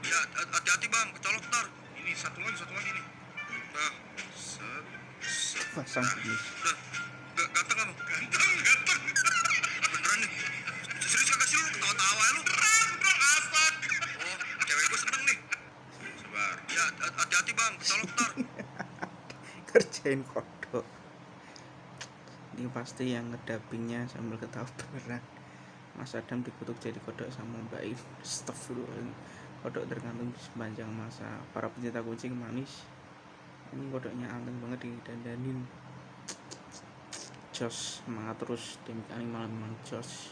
Ya, hati-hati bang, kecolok ntar. Ini satu lagi nih. Nah, set, set. Pasang finish. Udah, ganteng kamu? Ganteng. Beneran nih? Serius kagak sih lu? Ketawa-tawa ya lu? Keren, bro, asik. Oh, cewek gue seneng nih. Sabar. Ya, hati-hati bang, kecolok ntar. Kerjain kodok. Ini pasti yang ngedubbingnya sambil ketawa beneran. Mas Adam dikutuk jadi kodok sama Mbak In. Astagfirullah. Kodok tergantung sepanjang masa. Para pencinta kucing manis. Ini kodoknya anteng banget didandanin. Jos, semangat terus. Demi animal memang jos.